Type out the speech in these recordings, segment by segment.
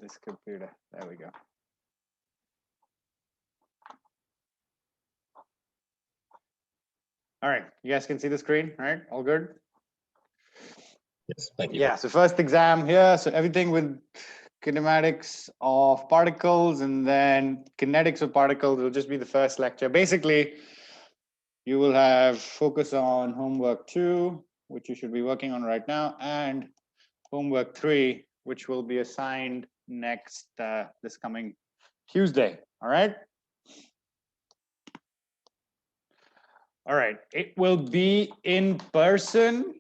this computer. There we go. All right, you guys can see the screen, right? All good? Yes, thank you. Yeah, so first exam here. So everything with kinematics of particles and then kinetics of particles will just be the first lecture. Basically, you will have focus on homework 2, which you should be working on right now, and homework 3, which will be assigned next this coming Tuesday. All right. All right. It will be in person.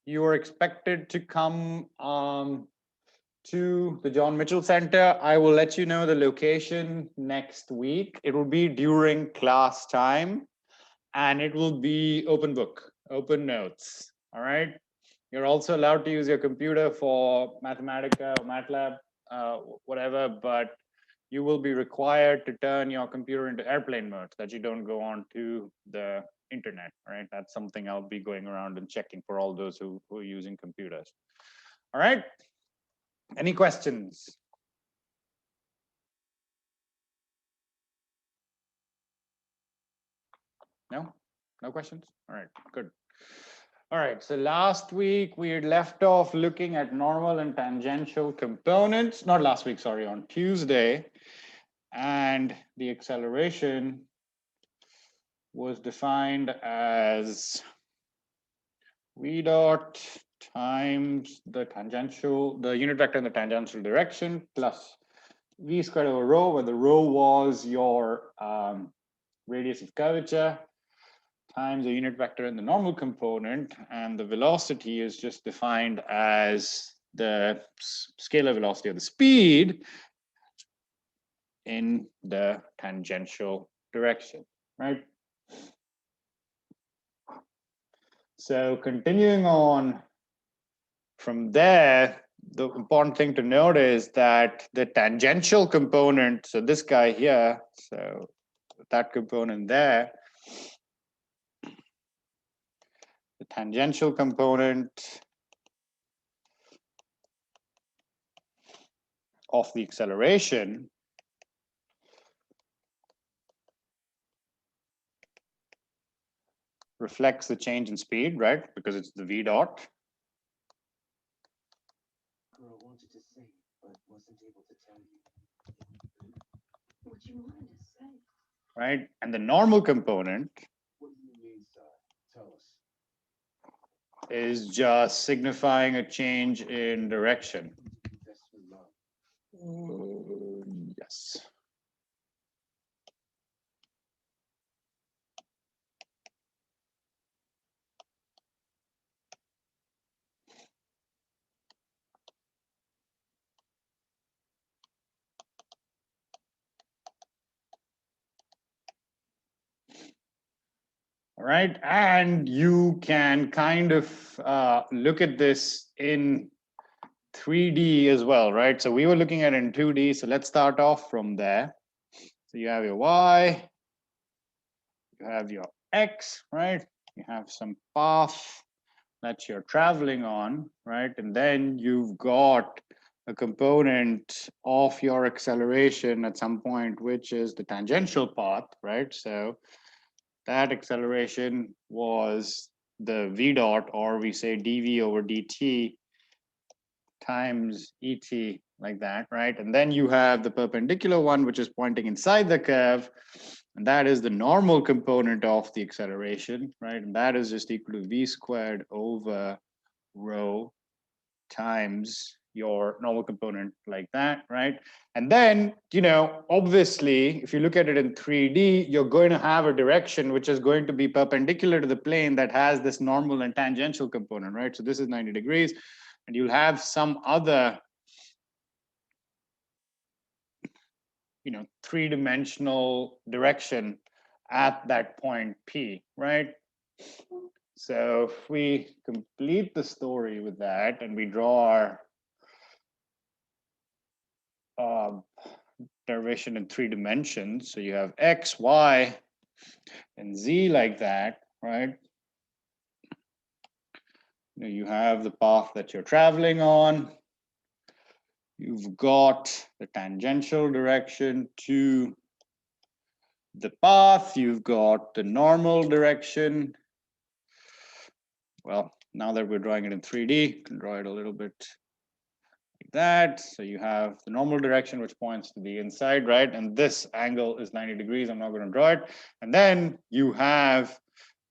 You are expected to come to the John Mitchell Center. I will let you know the location next week. It will be during class time, and it will be open book, open notes. All right. You're also allowed to use your computer for Mathematica or MATLAB, whatever, but you will be required to turn your computer into airplane mode so that you don't go on to the internet, right? That's something I'll be going around and checking for all those who are using computers. All right. Any questions? No? No questions? All right, good. All right, so last week we had left off looking at normal and tangential components, not last week, sorry, on Tuesday. And the acceleration was defined as v dot times the tangential, the unit vector in the tangential direction plus v squared over rho, where the rho was your radius of curvature, times the unit vector in the normal component, and the velocity is just defined as the scalar velocity of the speed in the tangential direction, right? So continuing on from there, the important thing to note is that the tangential component, so this guy here, so that component there, the tangential component of the acceleration reflects the change in speed, right? Because it's the v dot. Girl wanted to say, but wasn't able to tell you. What you wanted to say? Right? And the normal component What do you mean, sir? Tell us. is just signifying a change in direction. Confess with love. Yes. All right, and you can kind of look at this in 3D as well, right? So we were looking at it in 2D, so let's start off from there. So you have your y, you have your x, right? You have some path that you're traveling on, right? And then you've got a component of your acceleration at some point, which is the tangential path, right? So that acceleration was the v dot, or we say dv over dt times et, like that, right? And then you have the perpendicular one, which is pointing inside the curve, and that is the normal component of the acceleration, right? And that is just equal to v squared over rho times your normal component, like that, right? And then, you know, obviously, if you look at it in 3D, you're going to have a direction which is going to be perpendicular to the plane that has this normal and tangential component, right? So this is 90 degrees, and you'll have some other, you know, three-dimensional direction at that point P, right? So if we complete the story with that and we draw our derivation in 3 dimensions, so you have x, y, and z like that, right? You have the path that you're traveling on. You've got the tangential direction to the path. You've got the normal direction. Well, now that we're drawing it in 3D, you can draw it a little bit like that. So you have the normal direction, which points to the inside, right? And this angle is 90 degrees. I'm not going to draw it. And then you have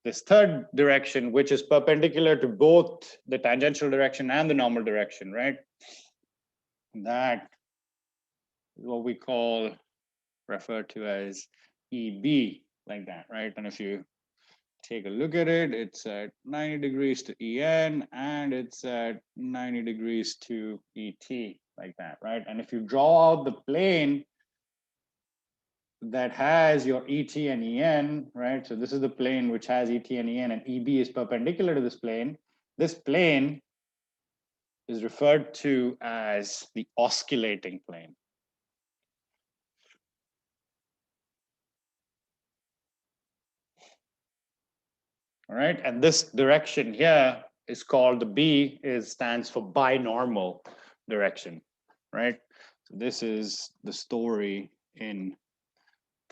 this third direction, which is perpendicular to both the tangential direction and the normal direction, right? That is what we refer to as EB, like that, right? And if you take a look at it, it's at 90 degrees to EN, and it's at 90 degrees to ET, like that, right? And if you draw out the plane that has your ET and EN, right? So this is the plane which has ET and EN, and EB is perpendicular to this plane. This plane is referred to as the oscillating plane. All right, and this direction here is called, the B stands for binormal direction, right? So this is the story in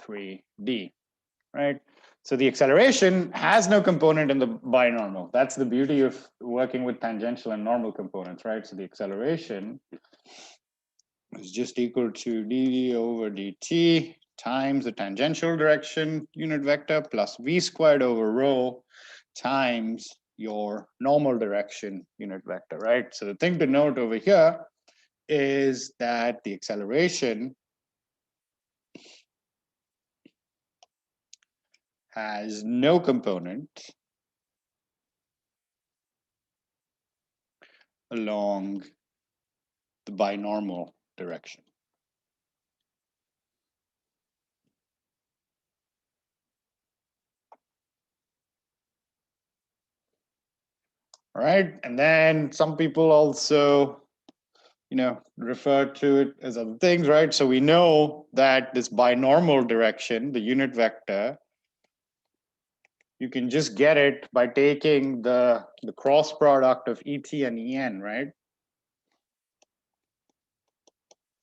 3D, right? So the acceleration has no component in the binormal. That's the beauty of working with tangential and normal components, right? So the acceleration is just equal to dv over dt times the tangential direction unit vector plus v squared over rho times your normal direction unit vector, right? So the thing to note over here is that the acceleration has no component along the binormal direction. All right, and then some people also, refer to it as other things, right? So we know that this binormal direction, the unit vector, you can just get it by taking the cross product of ET and EN, right?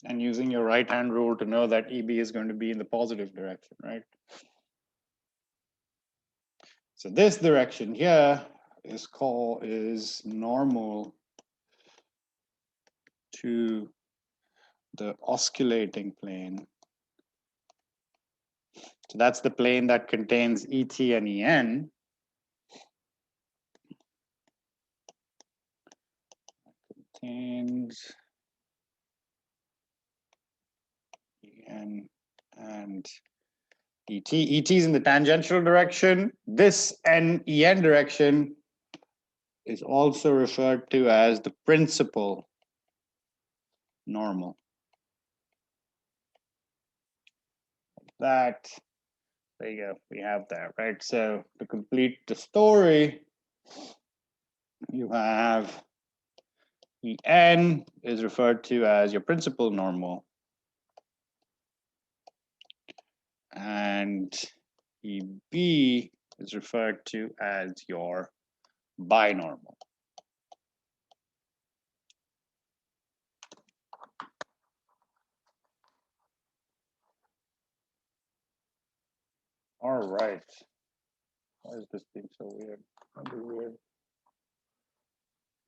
And using your right-hand rule to know that EB is going to be in the positive direction, right? So this direction here is normal to the oscillating plane. So that's the plane that contains ET and EN. Contains EN and ET. ET is in the tangential direction. This EN direction is also referred to as the principal normal. There you go, we have that, right? So to complete the story, you have EN is referred to as your principal normal, and EB is referred to as your binormal. All right. Why is this being so weird? That'd be weird.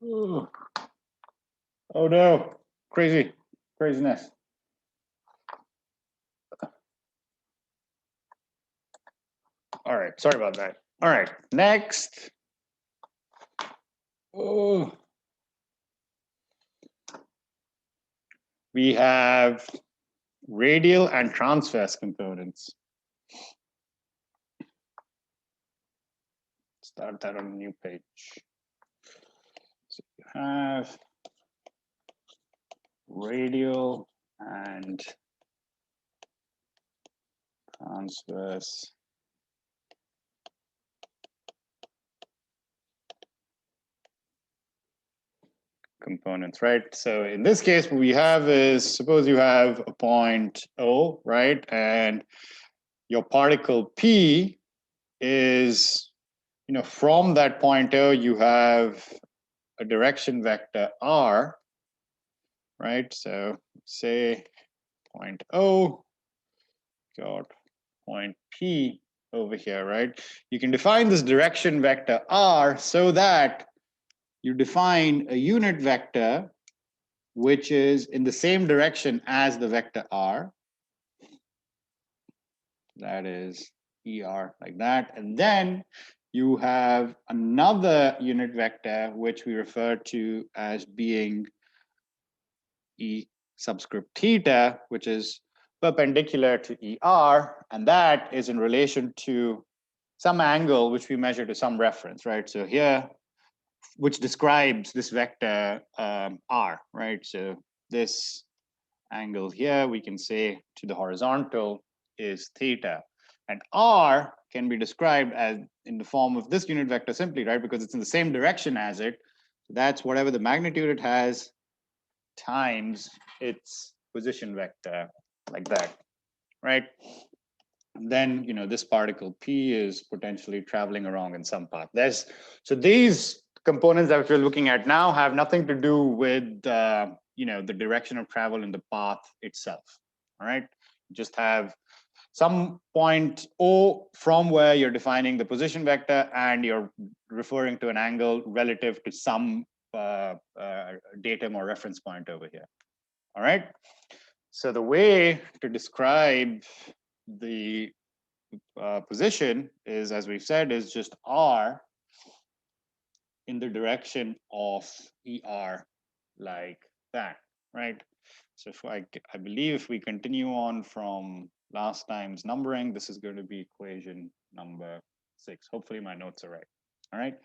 Ooh. Oh no, craziness. All right, sorry about that. All right, next. Oh. We have radial and transverse components. Start that on a new page. So you have radial and transverse components, right? So in this case, what we have is, suppose you have a point O, right? And your particle P is, from that point O, you have a direction vector R, right? So say point O got point P over here, right? You can define this direction vector R so that you define a unit vector which is in the same direction as the vector R. That is ER like that. And then you have another unit vector which we refer to as being E subscript theta, which is perpendicular to ER, and that is in relation to some angle which we measure to some reference, right? So here, which describes this vector R, right? So this angle here, we can say to the horizontal is theta. And R can be described as in the form of this unit vector simply, right? Because it's in the same direction as it. So that's whatever the magnitude it has times its position vector, like that, right? And then, this particle P is potentially traveling around in some path. So these components that we're looking at now have nothing to do with, the direction of travel in the path itself, all right? Just have some point O from where you're defining the position vector and you're referring to an angle relative to some datum or reference point over here, all right? So the way to describe the position is, as we've said, is just R in the direction of ER like that, right? So if I believe if we continue on from last time's numbering, this is going to be equation number 6. Hopefully my notes are right. All right.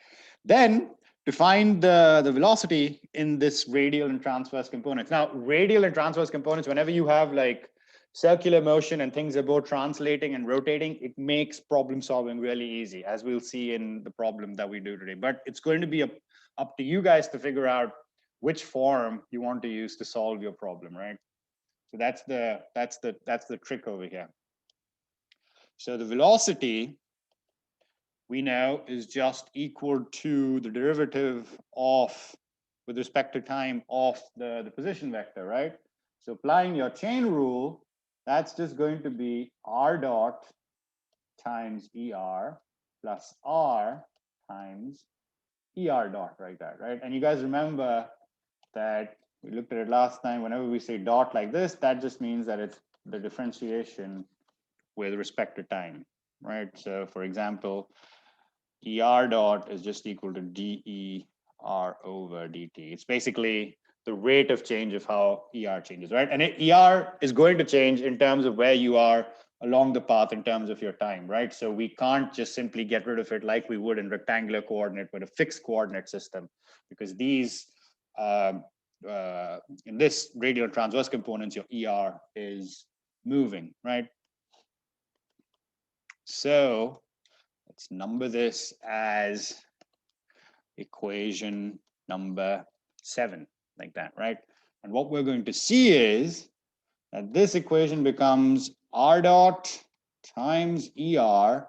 Then to find the velocity in this radial and transverse components. Now, radial and transverse components, whenever you have like circular motion and things are both translating and rotating, it makes problem solving really easy, as we'll see in the problem that we do today. But it's going to be up to you guys to figure out which form you want to use to solve your problem, right? So that's the trick over here. So the velocity we know is just equal to the derivative of, with respect to time, of the position vector, right? So applying your chain rule, that's just going to be R dot times ER plus R times ER dot, like that, right? And you guys remember that we looked at it last time. Whenever we say dot like this, that just means that it's the differentiation with respect to time, right? So for example, ER dot is just equal to DER over DT. It's basically the rate of change of how ER changes, right? And ER is going to change in terms of where you are along the path in terms of your time, right? So we can't just simply get rid of it like we would in rectangular coordinate with a fixed coordinate system, because these, in this radial transverse components, your ER is moving, right? So let's number this as equation number 7, like that, right? And what we're going to see is that this equation becomes R dot times ER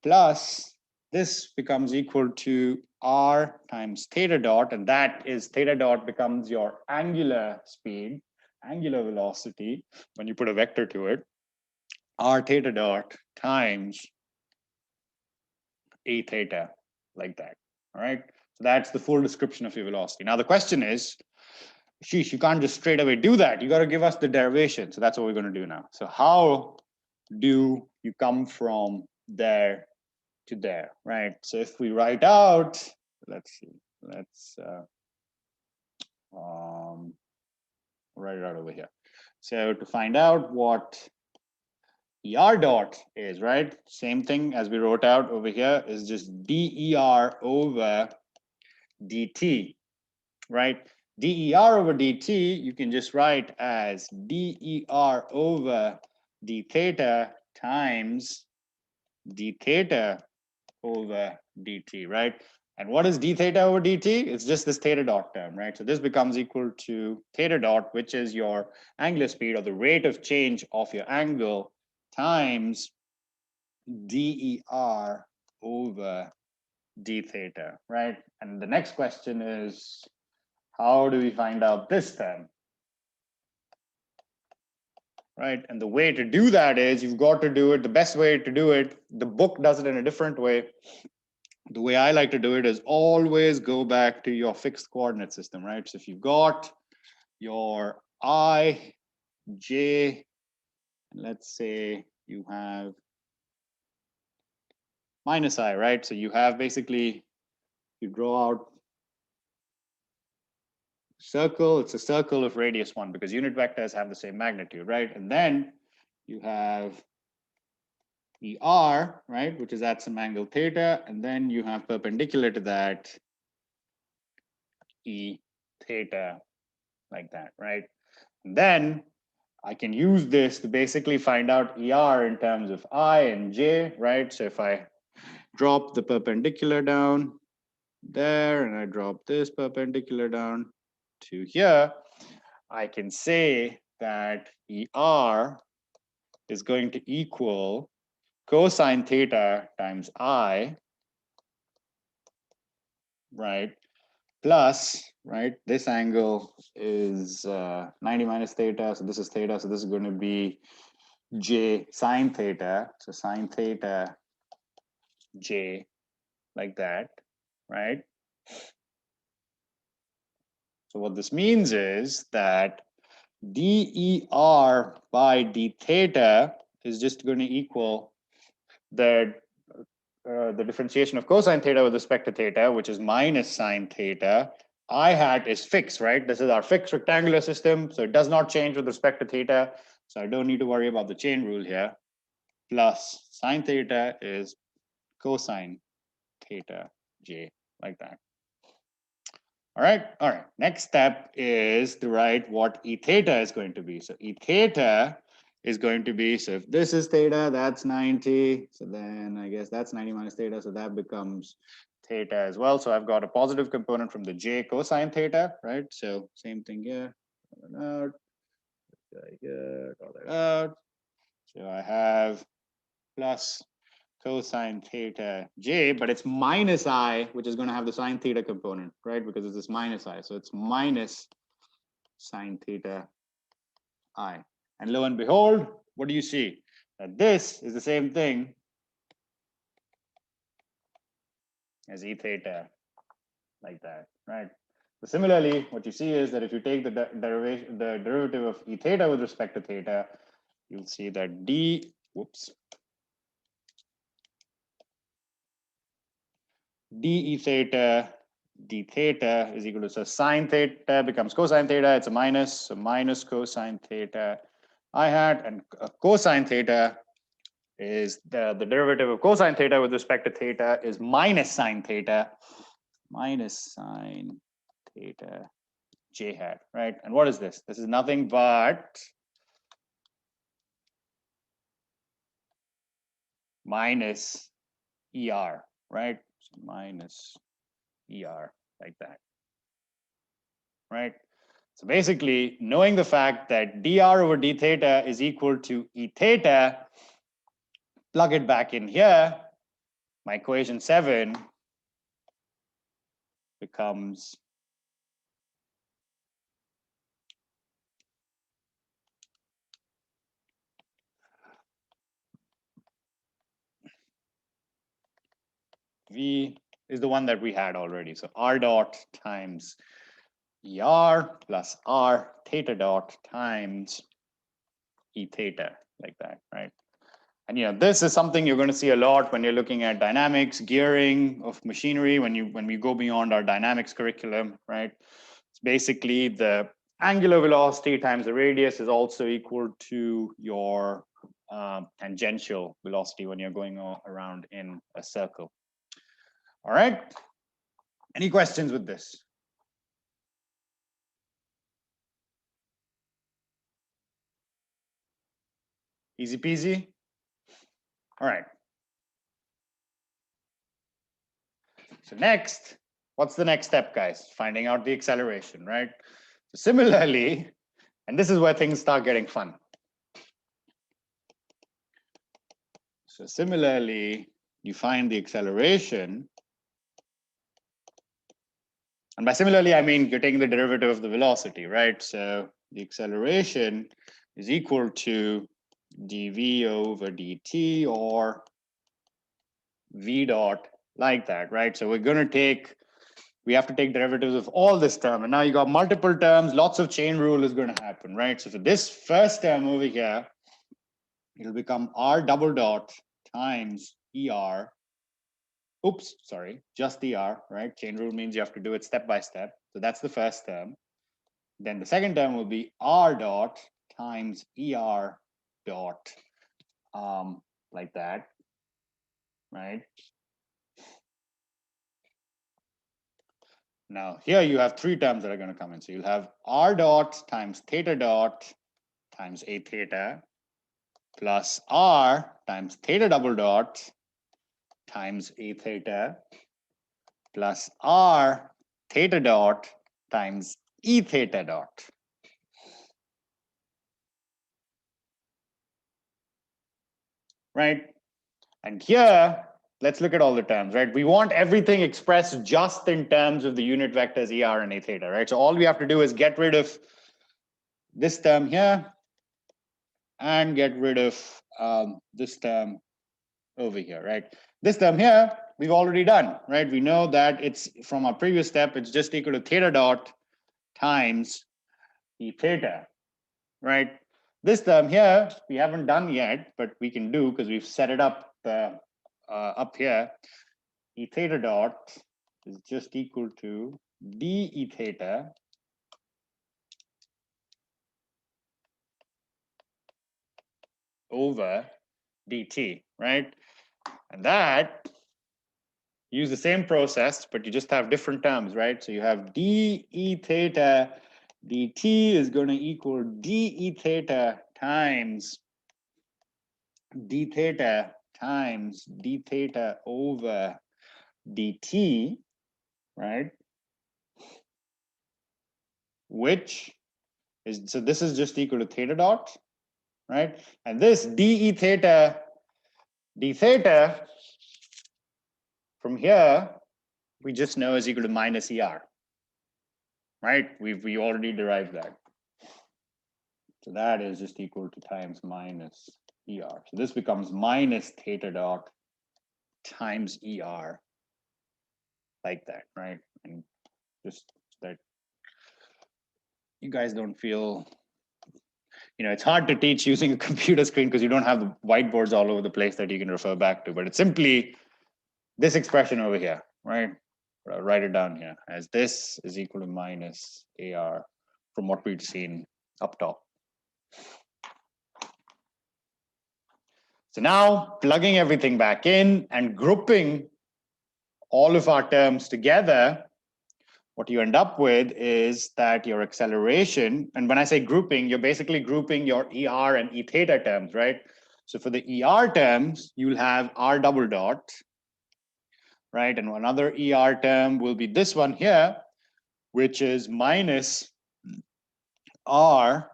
plus this becomes equal to R times theta dot, and that is theta dot becomes your angular speed, angular velocity, when you put a vector to it, R theta dot times A theta, like that, all right? So that's the full description of your velocity. Now the question is, sheesh, you can't just straight away do that. You got to give us the derivation. So that's what we're going to do now. So how do you come from there to there, right? So if we write out, let's see, let's write it out over here. So to find out what ER dot is, right? Same thing as we wrote out over here is just DER over DT, right? DER over DT, you can just write as DER over D theta times D theta over DT, right? And what is D theta over DT? It's just this theta dot term, right? So this becomes equal to theta dot, which is your angular speed or the rate of change of your angle times DER over D theta, right? And the next question is, how do we find out this term? right? And the way to do that is you've got to do it, the best way to do it, the book does it in a different way. The way I like to do it is always go back to your fixed coordinate system, right? So if you've got your I, J, let's say you have minus I, right? So you have basically, you draw out circle, it's a circle of radius 1 because unit vectors have the same magnitude, right? And then you have ER, right, which is at some angle theta, and then you have perpendicular to that E theta, like that, right? And then I can use this to basically find out ER in terms of I and J, right? So if I drop the perpendicular down there and I drop this perpendicular down to here, I can say that ER is going to equal cosine theta times I, right, plus, right, this angle is 90 minus theta, so this is theta, so this is going to be J sine theta, so sine theta J, like that, right? So what this means is that DER by d theta is just going to equal the differentiation of cosine theta with respect to theta, which is minus sine theta. I hat is fixed, right? This is our fixed rectangular system, so it does not change with respect to theta. So I don't need to worry about the chain rule here. Plus sine theta is cosine theta j, like that. All right. Next step is to write what E theta is going to be. So E theta is going to be, so if this is theta, that's 90. So then I guess that's 90 minus theta. So that becomes theta as well. So I've got a positive component from the J cosine theta, right? So same thing here. Out, here, draw that out. So I have plus cosine theta j, but it's minus I, which is going to have the sine theta component, right? Because it's this minus I. So it's minus sine theta I. And lo and behold, what do you see? That this is the same thing as E theta, like that, right? So similarly, what you see is that if you take the derivative of E theta with respect to theta, you'll see that d e theta d theta is equal to, so sine theta becomes cosine theta, it's a minus, so minus cosine theta I hat, and cosine theta is the derivative of cosine theta with respect to theta is minus sine theta j hat, right? And what is this? This is nothing but minus ER, right? So minus ER, like that, right? So basically, knowing the fact that dr over d theta is equal to E theta, plug it back in here, my equation 7 becomes V is the one that we had already. So R dot times ER plus R theta dot times E theta, like that, right? And this is something you're going to see a lot when you're looking at dynamics, gearing of machinery, when we go beyond our dynamics curriculum, right? It's basically the angular velocity times the radius is also equal to your tangential velocity when you're going around in a circle. All right. Any questions with this? Easy peasy. All right. So next, what's the next step, guys? Finding out the acceleration, right? So similarly, and this is where things start getting fun. So similarly, you find the acceleration. And by similarly, I mean you're taking the derivative of the velocity, right? So the acceleration is equal to dv over dt, or v dot like that, right? So we're going to take, we have to take derivatives of all this term. And now you got multiple terms, lots of chain rule is going to happen, right? So for this first term over here, it'll become r double dot times er. Oops, sorry, just er, right? Chain rule means you have to do it step by step. So that's the first term. Then the second term will be r dot times er dot, like that, right? Now here you have three terms that are going to come in. So you'll have r dot times theta dot times a theta plus r times theta double dot times a theta plus r theta dot times e theta dot. Right? And here, let's look at all the terms, right? We want everything expressed just in terms of the unit vectors er and a theta, right? So all we have to do is get rid of this term here and get rid of this term over here, right? This term here, we've already done, right? We know that it's from our previous step, it's just equal to theta dot times e theta, right? This term here, we haven't done yet, but we can do because we've set it up here. E theta dot is just equal to d e theta over dt, right? And that, use the same process, but you just have different terms, right? So you have d e theta dt is going to equal d e theta times d theta times d theta over dt, right? Which is, so this is just equal to theta dot, right? And this d e theta d theta from here, we just know is equal to minus er, right? We already derived that. So that is just equal to times minus er. So this becomes minus theta dot times er, like that, right? And just that you guys don't feel, you know, it's hard to teach using a computer screen because you don't have the whiteboards all over the place that you can refer back to, but it's simply this expression over here, right? I'll write it down here as this is equal to minus AR from what we've seen up top. So now plugging everything back in and grouping all of our terms together, what you end up with is that your acceleration, and when I say grouping, you're basically grouping your ER and E theta terms, right? So for the ER terms, you'll have R double dot, right? And another ER term will be this one here, which is minus R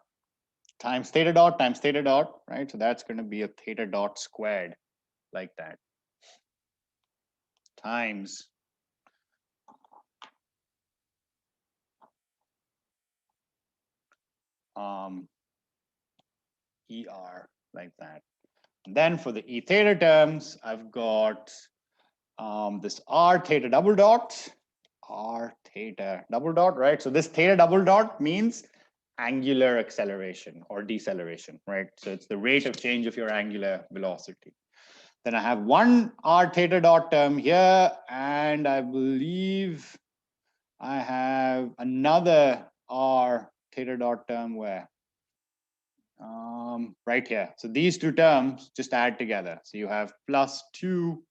times theta dot, right? So that's going to be a theta dot squared, like that, times ER, like that. And then for the E theta terms, I've got this R theta double dot, right? So this theta double dot means angular acceleration or deceleration, right? So it's the rate of change of your angular velocity. Then I have one R theta dot term here, and I believe I have another R theta dot term where? Right here. So these two terms just add together. So you have plus 2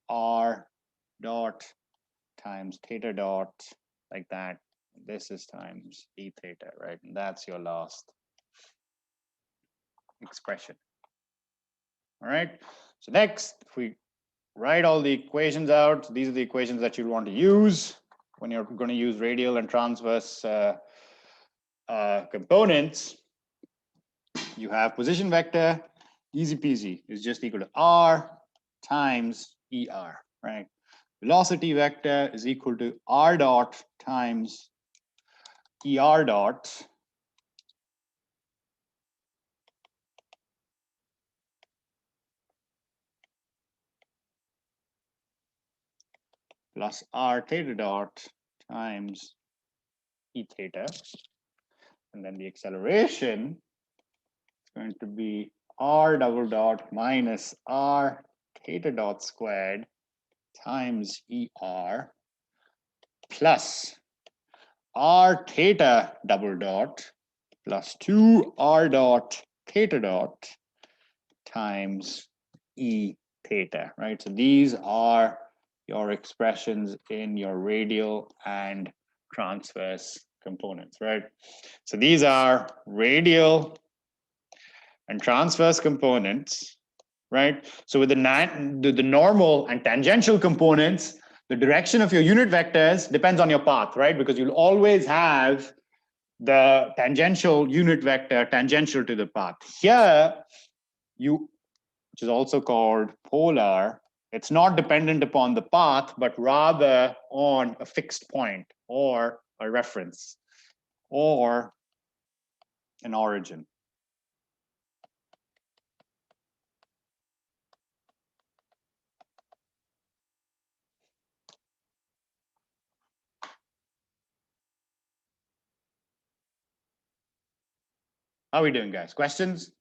R dot times theta dot, like that. This is times E theta, right? And that's your last expression. All right. So next, if we write all the equations out, these are the equations that you'll want to use when you're going to use radial and transverse components. You have position vector, easy peasy, is just equal to R times ER, right? Velocity vector is equal to R dot times ER dot, plus r theta dot times e theta. And then the acceleration is going to be r double dot minus r theta dot squared times er plus r theta double dot plus 2 r dot theta dot times e theta, right? So these are your expressions in your radial and transverse components, right? So these are radial and transverse components, right? So with the normal and tangential components, the direction of your unit vectors depends on your path, right? Because you'll always have the tangential unit vector tangential to the path. Here, which is also called polar, it's not dependent upon the path, but rather on a fixed point or a reference or an origin. How are we doing, guys? Questions?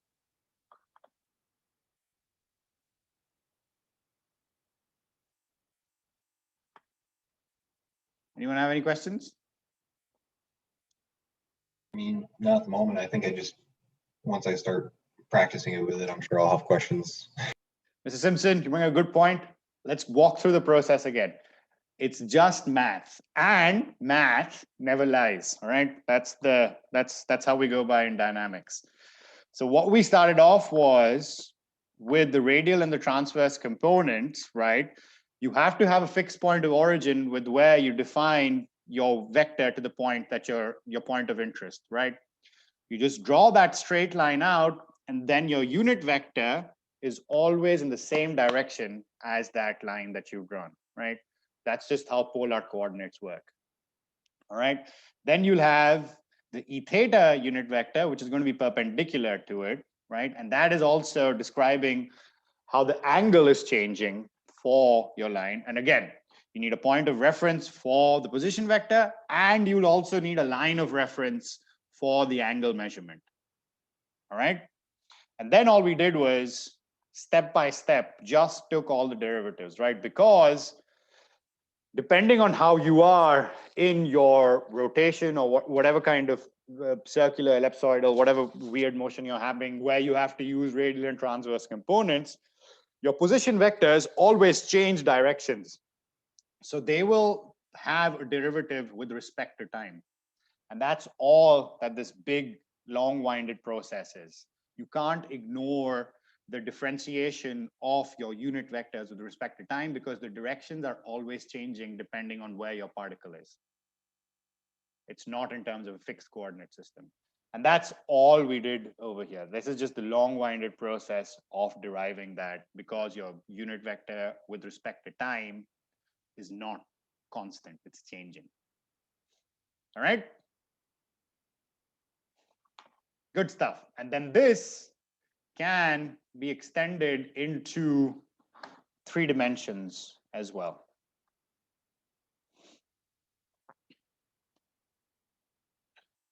Anyone have any questions? I mean, not at the moment. I think once I start practicing it with it, I'm sure I'll have questions. Mr. Simpson, you bring a good point. Let's walk through the process again. It's just math, and math never lies. All right, that's how we go by in dynamics. So what we started off was with the radial and the transverse components, right? You have to have a fixed point of origin with where you define your vector to the point that your point of interest, right? You just draw that straight line out, and then your unit vector is always in the same direction as that line that you've drawn, right? That's just how polar coordinates work. All right. Then you'll have the e theta unit vector, which is going to be perpendicular to it, right? And that is also describing how the angle is changing for your line. And again, you need a point of reference for the position vector, and you'll also need a line of reference for the angle measurement. All right. And then all we did was step by step, just took all the derivatives, right? Because depending on how you are in your rotation or whatever kind of circular, ellipsoidal, whatever weird motion you're having, where you have to use radial and transverse components, your position vectors always change directions. So they will have a derivative with respect to time. And that's all that this big, long-winded process is. You can't ignore the differentiation of your unit vectors with respect to time because the directions are always changing depending on where your particle is. It's not in terms of a fixed coordinate system. And that's all we did over here. This is just the long-winded process of deriving that because your unit vector with respect to time is not constant, it's changing. All right? Good stuff. And then this can be extended into 3 dimensions as well.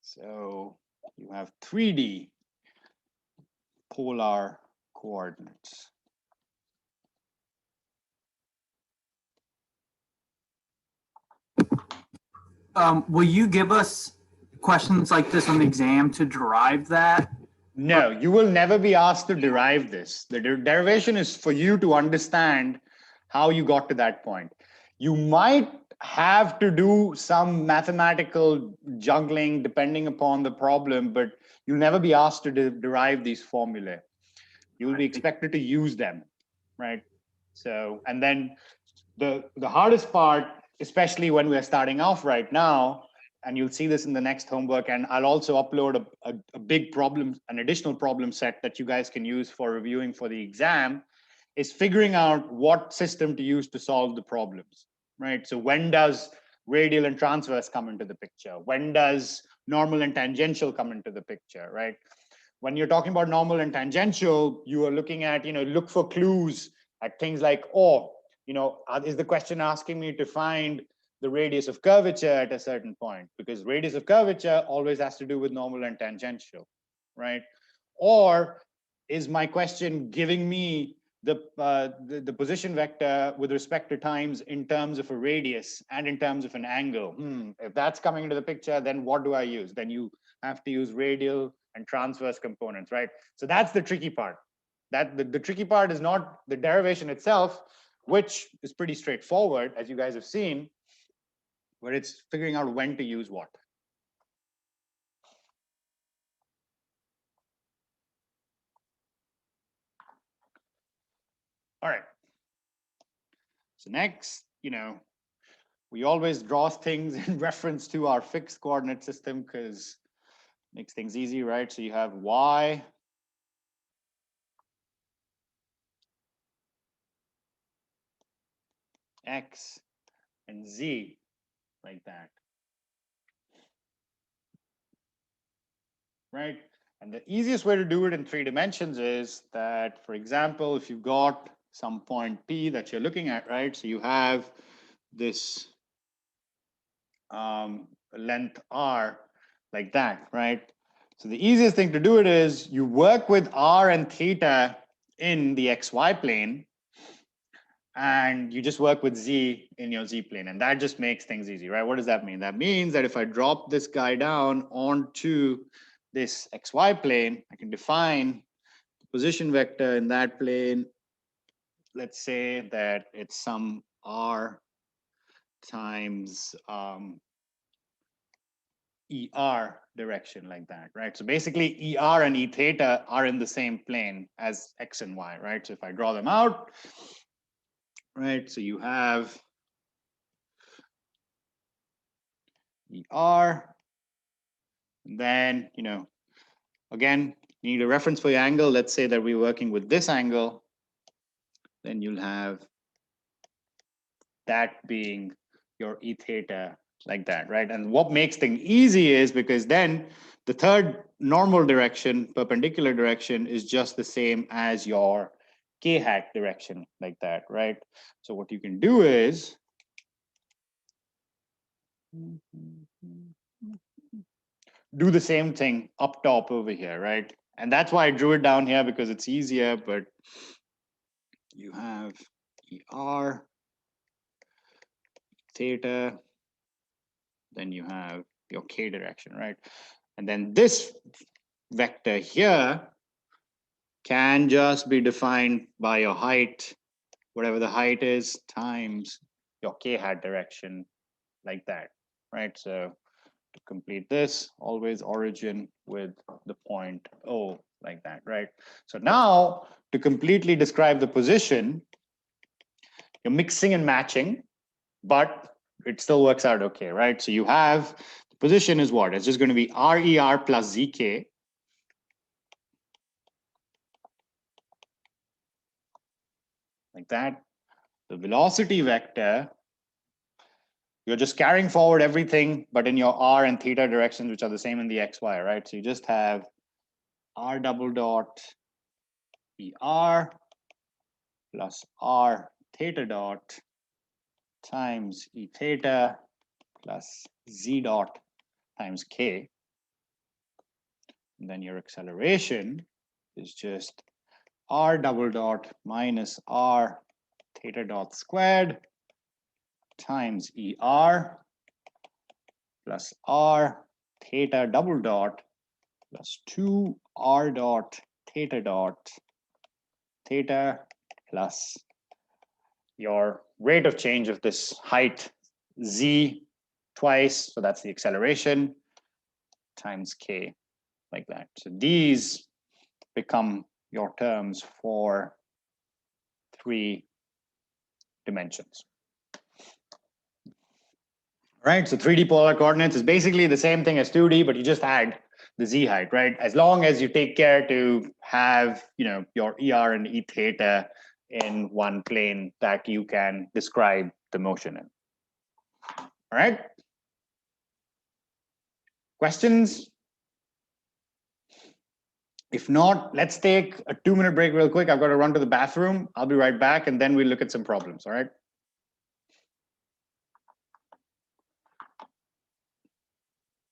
So you have 3D polar coordinates. Will you give us questions like this on the exam to derive that? No, you will never be asked to derive this. The derivation is for you to understand how you got to that point. You might have to do some mathematical juggling depending upon the problem, but you'll never be asked to derive these formulae. You will be expected to use them, right? So, and then the hardest part, especially when we're starting off right now, and you'll see this in the next homework, and I'll also upload a big problem, an additional problem set that you guys can use for reviewing for the exam, is figuring out what system to use to solve the problems, right? So when does radial and transverse come into the picture? When does normal and tangential come into the picture, right? When you're talking about normal and tangential, you are looking at, look for clues at things like, oh, is the question asking me to find the radius of curvature at a certain point? Because radius of curvature always has to do with normal and tangential, right? Or is my question giving me the position vector with respect to times in terms of a radius and in terms of an angle? If that's coming into the picture, then what do I use? Then you have to use radial and transverse components, right? So that's the tricky part. That the tricky part is not the derivation itself, which is pretty straightforward, as you guys have seen, but it's figuring out when to use what. All right. So next, we always draw things in reference to our fixed coordinate system because it makes things easy, right? So you have y, x, and z, like that, right? And the easiest way to do it in 3 dimensions is that, for example, if you've got some point P that you're looking at, right? So you have this length R like that, right? So the easiest thing to do it is you work with R and theta in the XY plane, and you just work with Z in your Z plane, and that just makes things easy, right? What does that mean? That means that if I drop this guy down onto this XY plane, I can define the position vector in that plane. Let's say that it's some R times ER direction like that, right? So basically ER and E theta are in the same plane as X and Y, right? So if I draw them out, right? So you have ER, and then, again, you need a reference for your angle. Let's say that we're working with this angle, then you'll have that being your E theta like that, right? And what makes things easy is because then the third normal direction, perpendicular direction, is just the same as your K hat direction like that, right? So what you can do is do the same thing up top over here, right? And that's why I drew it down here, because it's easier, but you have ER, theta, then you have your K direction, right? And then this vector here can just be defined by your height, whatever the height is, times your K hat direction like that, right? So to complete this, always origin with the point O like that, right? So now to completely describe the position, you're mixing and matching, but it still works out okay, right? So you have the position is what? It's just going to be RER plus ZK. Like that. The velocity vector, you're just carrying forward everything, but in your R and theta directions, which are the same in the XY, right? So you just have R double dot ER plus R theta dot times E theta plus Z dot times K. And then your acceleration is just R double dot minus R theta dot squared times ER plus R theta double dot plus 2 R dot theta plus your rate of change of this height Z twice, so that's the acceleration, times K, like that. So these become your terms for 3 dimensions. Right, so 3D polar coordinates is basically the same thing as 2D, but you just add the Z height, right? As long as you take care to have, your ER and E theta in one plane that you can describe the motion in. All right. Questions? If not, let's take a 2-minute break real quick. I've got to run to the bathroom. I'll be right back, and then we'll look at some problems, all right?